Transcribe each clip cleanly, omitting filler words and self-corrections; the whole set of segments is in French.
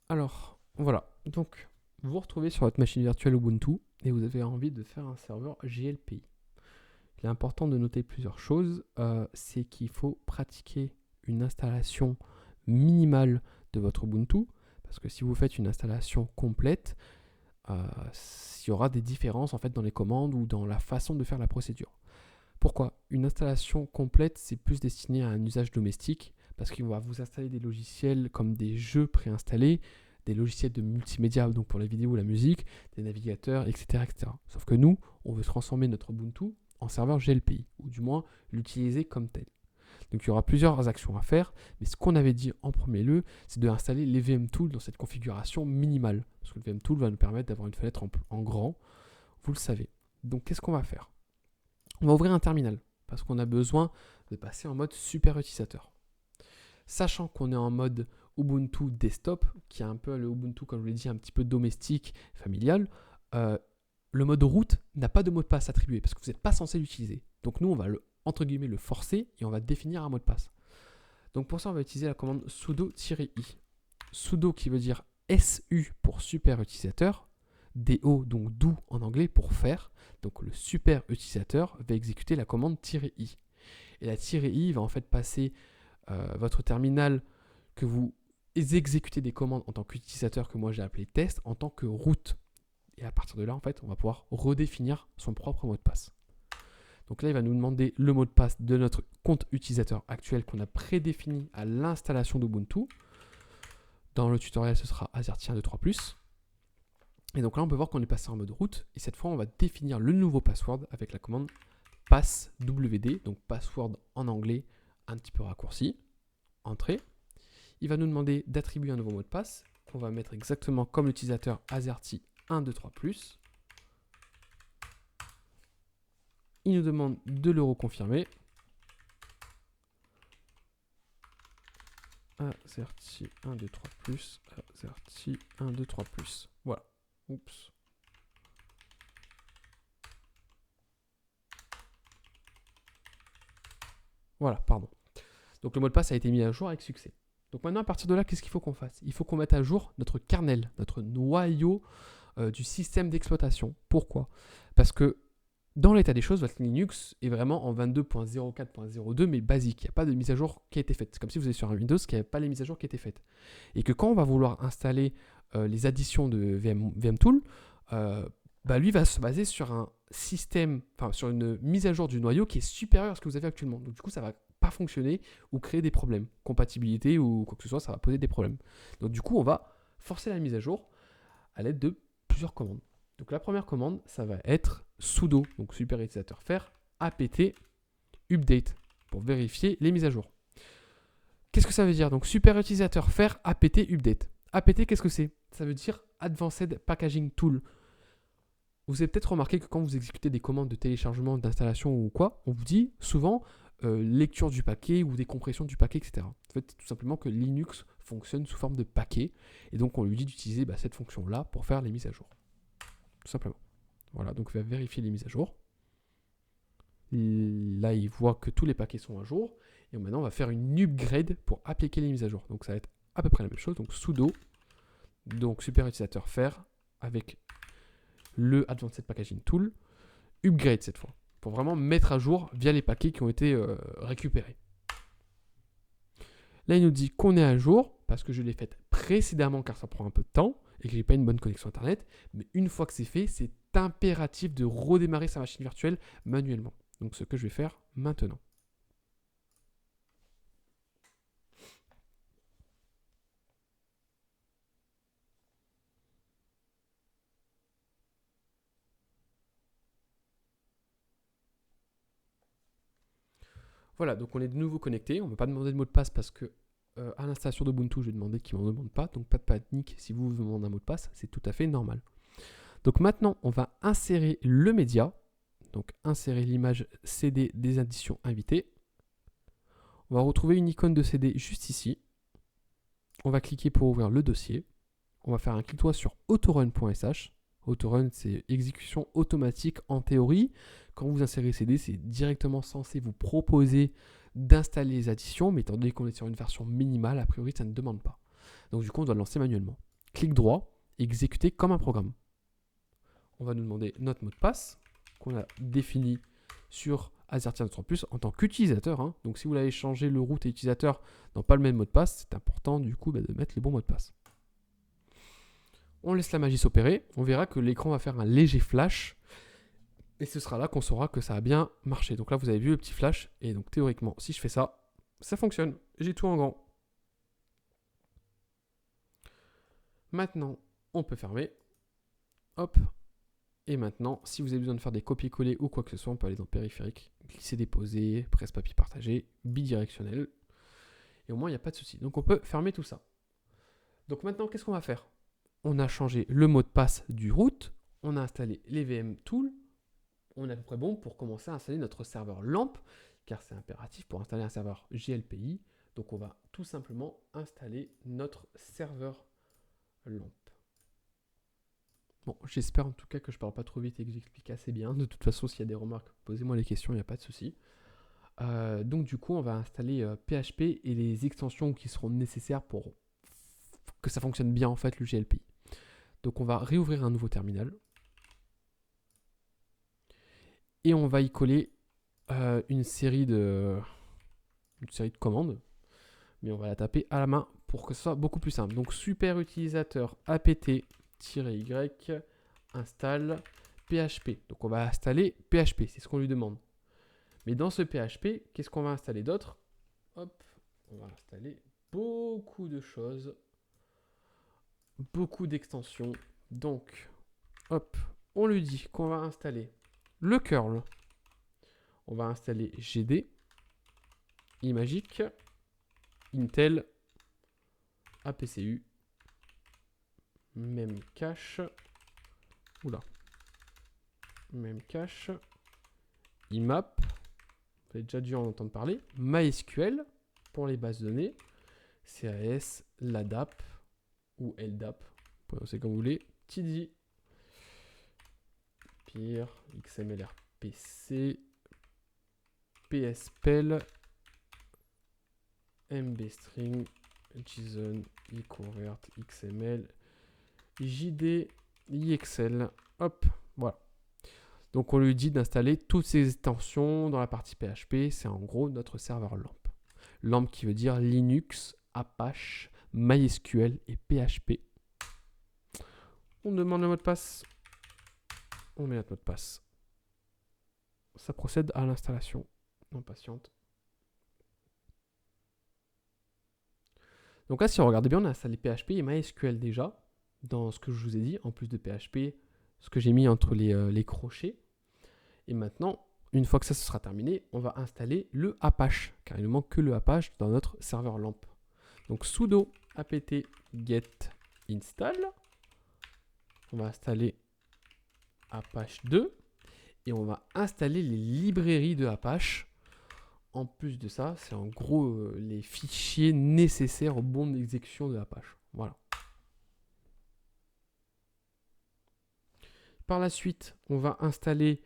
Alors, voilà. Donc, vous vous retrouvez sur votre machine virtuelle Ubuntu et vous avez envie de faire un serveur GLPI. Il est important de noter plusieurs choses. C'est qu'il faut pratiquer une installation minimale de votre Ubuntu. Parce que si vous faites une installation complète, il y aura des différences en fait dans les commandes ou dans la façon de faire la procédure. Pourquoi? Une installation complète, c'est plus destiné à un usage domestique parce qu'il va vous installer des logiciels comme des jeux préinstallés, des logiciels de multimédia, donc pour les vidéos ou la musique, des navigateurs, etc., etc. Sauf que nous, on veut transformer notre Ubuntu en serveur GLPI, ou du moins l'utiliser comme tel. Donc il y aura plusieurs actions à faire, mais ce qu'on avait dit en premier lieu, c'est d'installer les VM Tools dans cette configuration minimale. Parce que le VM Tool va nous permettre d'avoir une fenêtre en grand, vous le savez. Donc qu'est-ce qu'on va faire? On va ouvrir un terminal, parce qu'on a besoin de passer en mode super utilisateur. Sachant qu'on est en mode Ubuntu desktop, qui est un peu le Ubuntu, comme je vous l'ai dit, un petit peu domestique, familial, le mode root n'a pas de mot de passe attribué, parce que vous n'êtes pas censé l'utiliser. Donc nous, on va entre guillemets le forcer et on va définir un mot de passe. Donc pour ça, on va utiliser la commande sudo-i. Sudo qui veut dire SU pour super utilisateur, DO donc do en anglais pour faire. Donc le super utilisateur va exécuter la commande -i. Et la -i va en fait passer votre terminal que vous exécutez des commandes en tant qu'utilisateur que moi j'ai appelé test en tant que root. Et à partir de là, en fait, on va pouvoir redéfinir son propre mot de passe. Donc là, il va nous demander le mot de passe de notre compte utilisateur actuel qu'on a prédéfini à l'installation d'Ubuntu. Dans le tutoriel, ce sera AZERTY123+. Et donc là, on peut voir qu'on est passé en mode route. Et cette fois, on va définir le nouveau password avec la commande passwd, donc password en anglais, un petit peu raccourci. Entrée. Il va nous demander d'attribuer un nouveau mot de passe qu'on va mettre exactement comme l'utilisateur AZERTY123+. Il nous demande de le reconfirmer. AZERTY123+, AZERTY123+. Voilà. Oups. Voilà, pardon. Donc le mot de passe a été mis à jour avec succès. Donc maintenant, à partir de là, qu'est-ce qu'il faut qu'on fasse? Il faut qu'on mette à jour notre kernel, notre noyau du système d'exploitation. Pourquoi? Parce que dans l'état des choses, votre Linux est vraiment en 22.04.02, mais basique. Il n'y a pas de mise à jour qui a été faite. C'est comme si vous êtes sur un Windows qui n'avait pas les mises à jour qui étaient faites. Et que quand on va vouloir installer les additions de VMTool, lui va se baser sur un système, enfin sur une mise à jour du noyau qui est supérieure à ce que vous avez actuellement. Donc du coup, ça va pas fonctionner ou créer des problèmes. Compatibilité ou quoi que ce soit, ça va poser des problèmes. Donc du coup, on va forcer la mise à jour à l'aide de plusieurs commandes. Donc la première commande, ça va être sudo, donc super utilisateur faire apt update pour vérifier les mises à jour. Qu'est-ce que ça veut dire? Donc super utilisateur faire apt update. Apt, qu'est-ce que c'est? Ça veut dire Advanced Packaging Tool. Vous avez peut-être remarqué que quand vous exécutez des commandes de téléchargement, d'installation ou quoi, on vous dit souvent lecture du paquet ou décompression du paquet, etc. En fait, c'est tout simplement que Linux fonctionne sous forme de paquet et donc on lui dit d'utiliser cette fonction-là pour faire les mises à jour. Tout simplement. Voilà, donc il va vérifier les mises à jour. Là, il voit que tous les paquets sont à jour. Et maintenant, on va faire une upgrade pour appliquer les mises à jour. Donc ça va être à peu près la même chose. Donc sudo, donc super utilisateur faire avec le Advanced Packaging Tool, upgrade cette fois, pour vraiment mettre à jour via les paquets qui ont été récupérés. Là, il nous dit qu'on est à jour parce que je l'ai fait précédemment car ça prend un peu de temps et que j'ai pas une bonne connexion internet. Mais une fois que c'est fait, c'est impératif de redémarrer sa machine virtuelle manuellement. Donc ce que je vais faire maintenant. Voilà, donc on est de nouveau connecté. On ne va pas demander de mot de passe parce que à l'installation d'Ubuntu, je vais demander qu'il ne m'en demande pas. Donc pas de panique si vous demandez un mot de passe, c'est tout à fait normal. Donc maintenant, on va insérer le média. Donc insérer l'image CD des additions invitées. On va retrouver une icône de CD juste ici. On va cliquer pour ouvrir le dossier. On va faire un clic droit sur autorun.sh. Autorun, c'est exécution automatique en théorie. Quand vous insérez CD, c'est directement censé vous proposer d'installer les additions, mais étant donné qu'on est sur une version minimale, a priori, ça ne demande pas. Donc du coup, on doit le lancer manuellement. clic droit, exécuter comme un programme. On va nous demander notre mot de passe qu'on a défini sur Azerty 900+ en tant qu'utilisateur. Hein. Donc si vous l'avez changé, le root et l'utilisateur n'ont pas le même mot de passe, c'est important du coup de mettre les bons mots de passe. On laisse la magie s'opérer, on verra que l'écran va faire un léger flash et ce sera là qu'on saura que ça a bien marché. Donc là vous avez vu le petit flash et donc théoriquement si je fais ça, ça fonctionne. J'ai tout en grand. Maintenant on peut fermer. Hop. Et maintenant, si vous avez besoin de faire des copier-coller ou quoi que ce soit, on peut aller dans périphérique, glisser, déposer, presse-papier partagé, bidirectionnel. Et au moins, il n'y a pas de souci. Donc, on peut fermer tout ça. Donc maintenant, qu'est-ce qu'on va faire? On a changé le mot de passe du root, on a installé les VM Tools, on est à peu près bon pour commencer à installer notre serveur LAMP, car c'est impératif pour installer un serveur GLPI. Donc, on va tout simplement installer notre serveur LAMP. Bon, j'espère en tout cas que je parle pas trop vite et que j'explique assez bien. De toute façon, s'il y a des remarques, posez-moi les questions, il n'y a pas de souci. Donc du coup, on va installer PHP et les extensions qui seront nécessaires pour que ça fonctionne bien en fait le GLPI. Donc on va réouvrir un nouveau terminal. Et on va y coller une série de commandes. Mais on va la taper à la main pour que ce soit beaucoup plus simple. Donc super utilisateur apt-y installe PHP. Donc on va installer PHP, c'est ce qu'on lui demande. Mais dans ce PHP, qu'est-ce qu'on va installer d'autre? Hop, on va installer beaucoup de choses, beaucoup d'extensions. Donc, hop, on lui dit qu'on va installer le curl. On va installer GD, Imagic, Intel, APCU, Memcache, Memcache, IMAP, vous avez déjà dû en entendre parler, MySQL pour les bases de données, CAS, LADAP ou LDAP, vous prononcez comme vous voulez, TD, PIR, XMLRPC, PSPL, MBString, JSON, eConvert, XML, JD, IXL, hop, voilà. Donc on lui dit d'installer toutes ces extensions dans la partie PHP, c'est en gros notre serveur LAMP. LAMP qui veut dire Linux, Apache, MySQL et PHP. On demande le mot de passe, on met notre mot de passe. Ça procède à l'installation. On patiente. Donc là, si on regarde bien, on a installé PHP et MySQL déjà, dans ce que je vous ai dit, en plus de PHP, ce que j'ai mis entre les crochets. Et maintenant, une fois que ça sera terminé, on va installer le Apache, car il ne manque que le Apache dans notre serveur LAMP. Donc sudo apt get install, on va installer Apache 2, et on va installer les librairies de Apache. En plus de ça, c'est en gros les fichiers nécessaires au bon exécution de Apache. Voilà. Par la suite, on va installer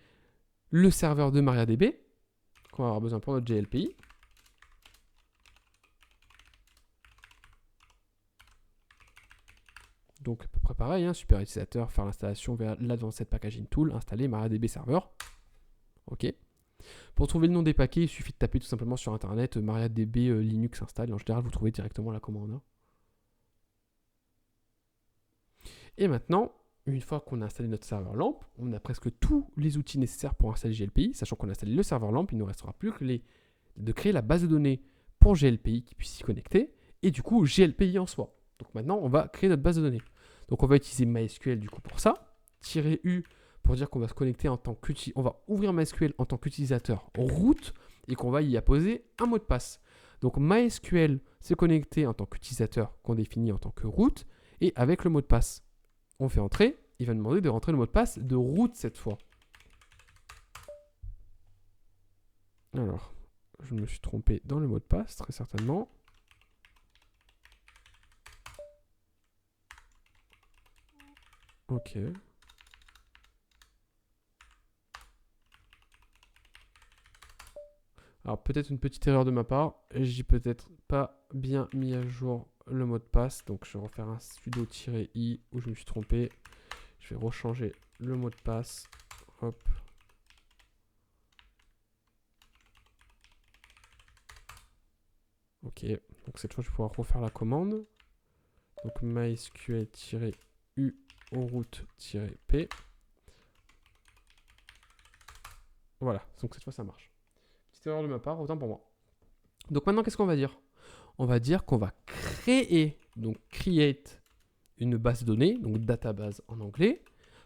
le serveur de MariaDB qu'on va avoir besoin pour notre GLPI. Donc à peu près pareil, hein, super utilisateur, faire l'installation vers l'Advanced Packaging Tool, installer MariaDB Server. OK. Pour trouver le nom des paquets, il suffit de taper tout simplement sur internet MariaDB Linux install. En général, vous trouvez directement la commande. Et maintenant, une fois qu'on a installé notre serveur LAMP, on a presque tous les outils nécessaires pour installer GLPI. Sachant qu'on a installé le serveur LAMP, il ne nous restera plus que de créer la base de données pour GLPI qui puisse s'y connecter. Et du coup, GLPI en soi. Donc maintenant, on va créer notre base de données. Donc on va utiliser MySQL du coup pour ça. -U pour dire qu'on va se connecter en tant qu'utilisateur. On va ouvrir MySQL en tant qu'utilisateur root et qu'on va y apposer un mot de passe. Donc MySQL se connecter en tant qu'utilisateur qu'on définit en tant que root et avec le mot de passe. On fait entrer, il va demander de rentrer le mot de passe de root cette fois. Alors, je me suis trompé dans le mot de passe, très certainement. Ok. Alors, peut-être une petite erreur de ma part. J'ai peut-être pas bien mis à jour le mot de passe. Donc je vais refaire un sudo-i où je me suis trompé. Je vais rechanger le mot de passe. Hop. Ok, donc cette fois je vais pouvoir refaire la commande. Donc mysql-u au route-p. Voilà, donc cette fois ça marche. Petite erreur de ma part, autant pour moi. Donc maintenant qu'est-ce qu'on va dire? On va dire qu'on va créer, donc create, une base de données, donc database en anglais,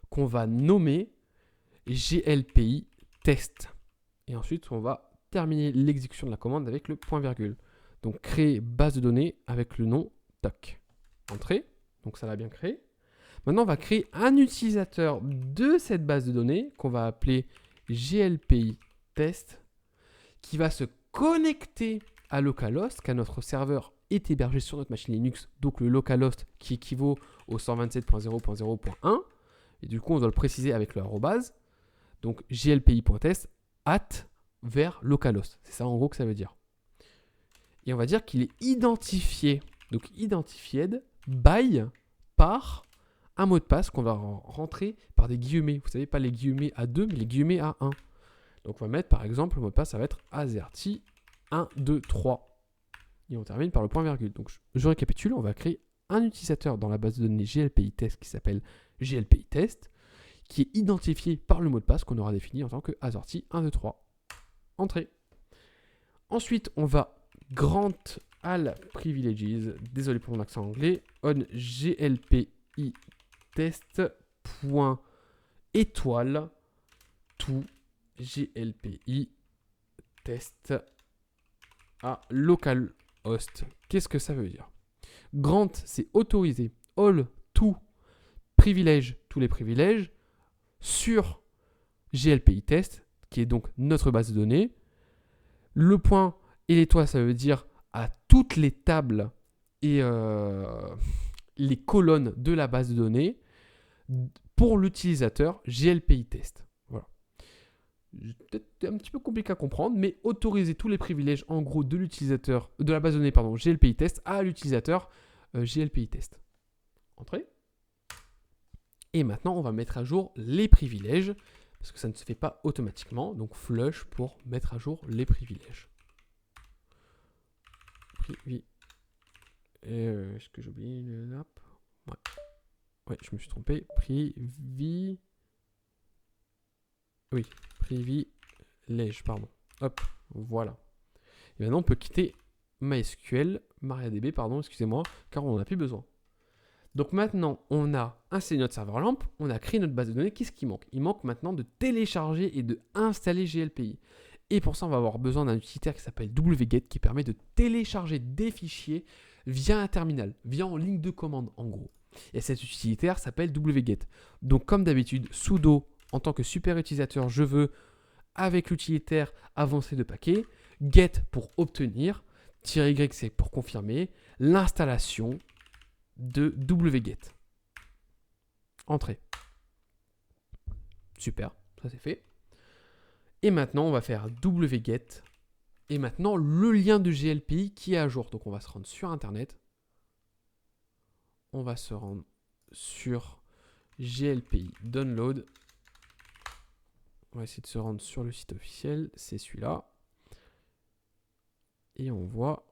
qu'on va nommer GLPI test. Et ensuite on va terminer l'exécution de la commande avec le point virgule. Donc créer base de données avec le nom doc. Entrée, donc ça l'a bien créé. Maintenant on va créer un utilisateur de cette base de données qu'on va appeler GLPI test, qui va se connecter à localhost, car notre serveur est hébergé sur notre machine Linux, donc le localhost qui équivaut au 127.0.0.1, et du coup on doit le préciser avec le arrobase, donc glpi.test vers localhost, c'est ça en gros que ça veut dire. Et on va dire qu'il est identifié, donc identified by, par un mot de passe qu'on va rentrer par des guillemets. Vous savez, pas les guillemets à 2, mais les guillemets à 1. Donc on va mettre par exemple, le mot de passe, ça va être azerty 1, 2, 3. Et on termine par le point virgule. Donc je récapitule, on va créer un utilisateur dans la base de données GLPI test qui s'appelle GLPI test, qui est identifié par le mot de passe qu'on aura défini en tant que azerty 1, 2, 3. Entrée. Ensuite, on va grant all privileges, désolé pour mon accent anglais, on GLPI test .étoile to GLPI test à localhost. Qu'est-ce que ça veut dire? Grant, c'est autoriser. All, tout, privilège, tous les privilèges sur GLPI test, qui est donc notre base de données. Le point et l'étoile, ça veut dire à toutes les tables et les colonnes de la base de données pour l'utilisateur GLPI test. Voilà. Peut-être un petit peu compliqué à comprendre, mais autoriser tous les privilèges en gros de l'utilisateur, de la base de données pardon, GLPI test à l'utilisateur GLPI test. Entrée. Et maintenant, on va mettre à jour les privilèges parce que ça ne se fait pas automatiquement. Donc flush pour mettre à jour les privilèges. Est-ce que j'ai oublié le nap? Ouais, je me suis trompé. Privilège, pardon. Hop, voilà. Et maintenant, on peut quitter MySQL, MariaDB, pardon, excusez-moi, car on n'en a plus besoin. Donc maintenant, on a installé notre serveur LAMP, on a créé notre base de données. Qu'est-ce qui manque? Il manque maintenant de télécharger et de installer GLPI. Et pour ça, on va avoir besoin d'un utilitaire qui s'appelle wget qui permet de télécharger des fichiers via un terminal, via en ligne de commande en gros. Et cet utilitaire s'appelle wget. Donc comme d'habitude, sudo en tant que super utilisateur, je veux avec l'utilitaire avancé de paquet, get pour obtenir, -y c'est pour confirmer l'installation de wget. Entrée. Super, ça c'est fait. Et maintenant, on va faire wget. Et maintenant, le lien de GLPI qui est à jour. Donc, on va se rendre sur Internet. On va se rendre sur GLPI download. On va essayer de se rendre sur le site officiel. C'est celui-là. Et on voit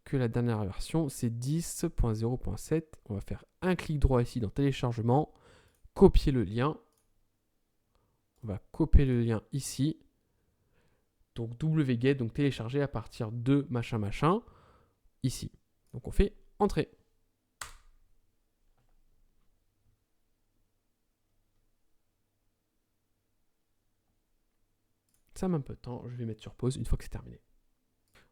que la dernière version, c'est 10.0.7. On va faire un clic droit ici dans téléchargement. Copier le lien. On va copier le lien ici. Donc wget, donc télécharger à partir de machin machin, ici. Donc on fait entrée. Ça met un peu de temps, je vais mettre sur pause une fois que c'est terminé.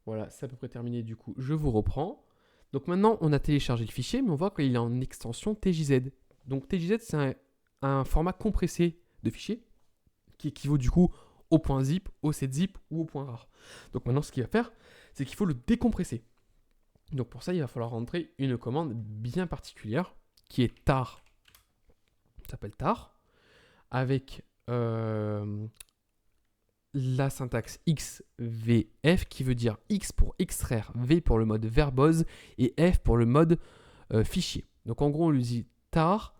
Voilà, c'est à peu près terminé du coup, je vous reprends. Donc maintenant on a téléchargé le fichier, mais on voit qu'il est en extension TJZ. Donc TJZ c'est un format compressé de fichier qui équivaut du coup au point zip, au set zip ou au point rar. Donc maintenant ce qu'il va faire, c'est qu'il faut le décompresser. Donc pour ça, il va falloir rentrer une commande bien particulière qui est tar, ça s'appelle tar, avec la syntaxe XVF qui veut dire X pour extraire, V pour le mode verbose et F pour le mode fichier. Donc en gros, on lui dit tar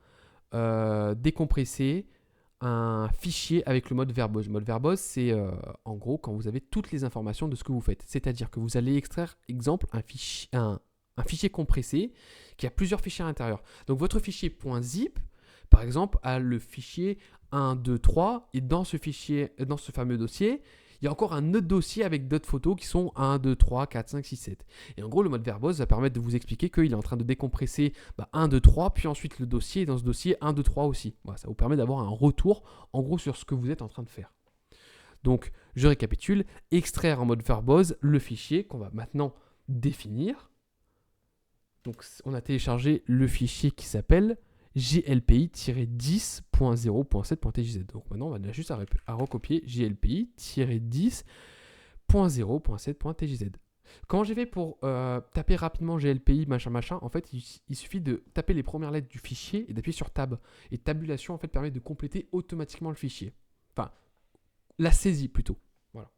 décompresser un fichier avec le mode verbose. Le mode verbose, c'est en gros quand vous avez toutes les informations de ce que vous faites. C'est-à-dire que vous allez extraire, exemple, un fichier compressé qui a plusieurs fichiers à l'intérieur. Donc votre fichier .zip, par exemple, a le fichier 1, 2, 3, et dans ce fichier, dans ce fameux dossier, il y a encore un autre dossier avec d'autres photos qui sont 1, 2, 3, 4, 5, 6, 7. Et en gros, le mode verbose va permettre de vous expliquer qu'il est en train de décompresser 1, 2, 3, puis ensuite le dossier, et dans ce dossier 1, 2, 3 aussi. Voilà, ça vous permet d'avoir un retour, en gros, sur ce que vous êtes en train de faire. Donc, je récapitule, extraire en mode verbose le fichier qu'on va maintenant définir. Donc, on a téléchargé le fichier qui s'appelle glpi-10.0.7.tjz. Donc maintenant, on va juste à recopier glpi-10.0.7.tjz. Comment j'ai fait pour taper rapidement glpi machin machin? En fait, il suffit de taper les premières lettres du fichier et d'appuyer sur tab. Et tabulation en fait permet de compléter automatiquement le fichier. Enfin, la saisie plutôt. Voilà.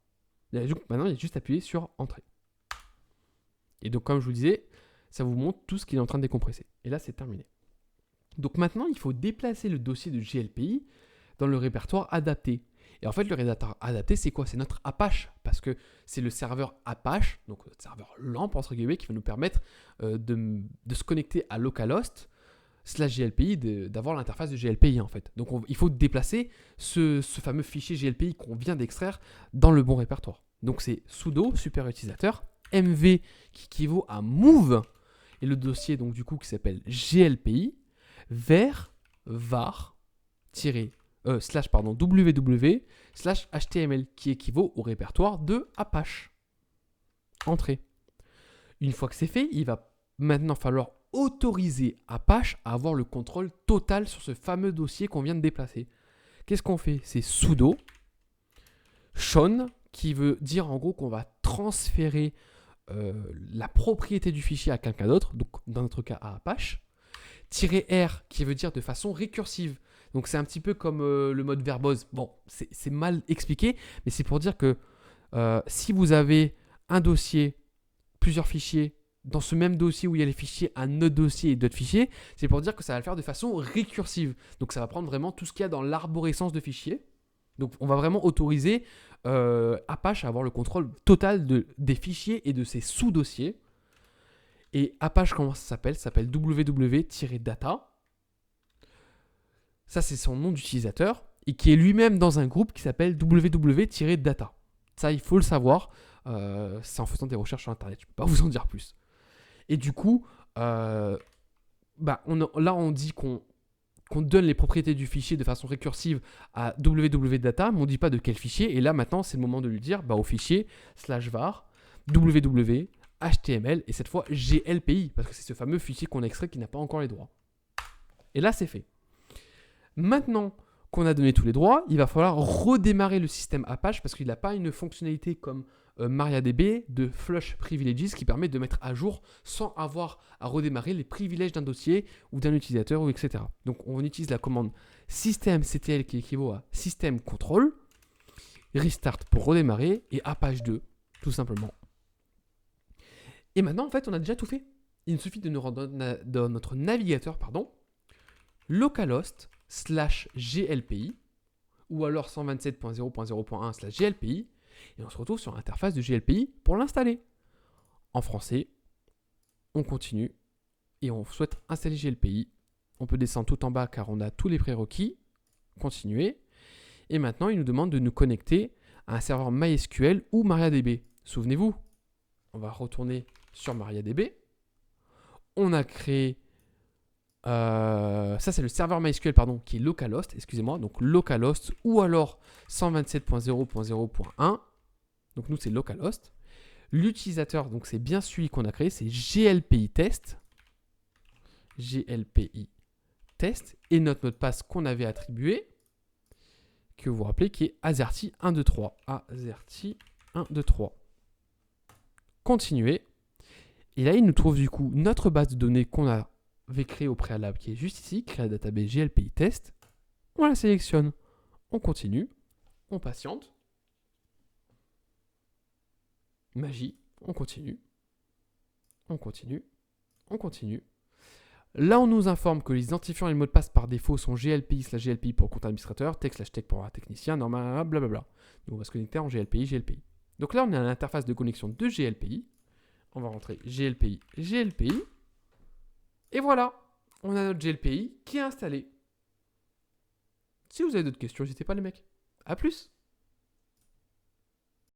Maintenant, il y a juste à appuyer sur entrée. Et donc, comme je vous disais, ça vous montre tout ce qu'il est en train de décompresser. Et là, c'est terminé. Donc maintenant, il faut déplacer le dossier de glpi dans le répertoire adapté. Et en fait, le répertoire adapté, c'est quoi? C'est notre Apache, parce que c'est le serveur Apache, donc le serveur LAMP, entre guillemets, qui va nous permettre de se connecter à localhost /glpi, d'avoir l'interface de glpi en fait. Donc il faut déplacer ce fameux fichier glpi qu'on vient d'extraire dans le bon répertoire. Donc c'est sudo super utilisateur mv qui équivaut à move et le dossier donc du coup qui s'appelle glpi vers var www/html qui équivaut au répertoire de Apache. Entrée. Une fois que c'est fait, il va maintenant falloir autoriser Apache à avoir le contrôle total sur ce fameux dossier qu'on vient de déplacer. Qu'est-ce qu'on fait? C'est sudo shown qui veut dire en gros qu'on va transférer la propriété du fichier à quelqu'un d'autre, donc dans notre cas à Apache. -r qui veut dire de façon récursive. Donc c'est un petit peu comme le mode verbose. Bon, c'est mal expliqué, mais c'est pour dire que si vous avez un dossier, plusieurs fichiers, dans ce même dossier où il y a les fichiers, un autre dossier et d'autres fichiers, c'est pour dire que ça va le faire de façon récursive. Donc ça va prendre vraiment tout ce qu'il y a dans l'arborescence de fichiers. Donc on va vraiment autoriser Apache à avoir le contrôle total des fichiers et de ses sous-dossiers. Et Apache, comment ça s'appelle? Ça s'appelle www-data. Ça, c'est son nom d'utilisateur. Et qui est lui-même dans un groupe qui s'appelle www-data. Ça, il faut le savoir. C'est en faisant des recherches sur Internet. Je ne peux pas vous en dire plus. Et du coup, là, on dit qu'on donne les propriétés du fichier de façon récursive à www-data, mais on ne dit pas de quel fichier. Et là, maintenant, c'est le moment de lui dire au fichier /var www HTML et cette fois glpi parce que c'est ce fameux fichier qu'on a extrait qui n'a pas encore les droits. Et là, c'est fait. Maintenant qu'on a donné tous les droits, il va falloir redémarrer le système Apache parce qu'il n'a pas une fonctionnalité comme MariaDB de flush privileges qui permet de mettre à jour sans avoir à redémarrer les privilèges d'un dossier ou d'un utilisateur ou etc. Donc on utilise la commande systemctl qui équivaut à system control, restart pour redémarrer et Apache 2 tout simplement. Et maintenant, en fait, on a déjà tout fait. Il suffit de nous rendre dans notre navigateur, localhost /glpi ou alors 127.0.0.1 /glpi et on se retrouve sur l'interface de glpi pour l'installer. En français, on continue et on souhaite installer glpi. On peut descendre tout en bas car on a tous les prérequis. Continuer. Et maintenant, il nous demande de nous connecter à un serveur MySQL ou MariaDB. Souvenez-vous, on va retourner sur MariaDB. On a créé... ça, c'est le serveur MySQL, qui est localhost, excusez-moi. Donc, localhost ou alors 127.0.0.1. Donc, nous, c'est localhost. L'utilisateur, donc c'est bien celui qu'on a créé, c'est glpi test. glpi test. Et notre mot de passe qu'on avait attribué, que vous vous rappelez, qui est azerty123. azerty123. Continuer. Et là, il nous trouve du coup notre base de données qu'on avait créée au préalable, qui est juste ici, créer la database glpi test. On la sélectionne. On continue. On patiente. Magie, on continue. On continue. On continue. Là, on nous informe que les identifiants et le mot de passe par défaut sont GLPI/GLPI pour compte administrateur, tech/tech pour un technicien, normal, blablabla. Nous, on va se connecter en GLPI. Donc là, on est à l'interface de connexion de GLPI. On va rentrer GLPI. Et voilà, on a notre GLPI qui est installé. Si vous avez d'autres questions, n'hésitez pas les mecs. A plus.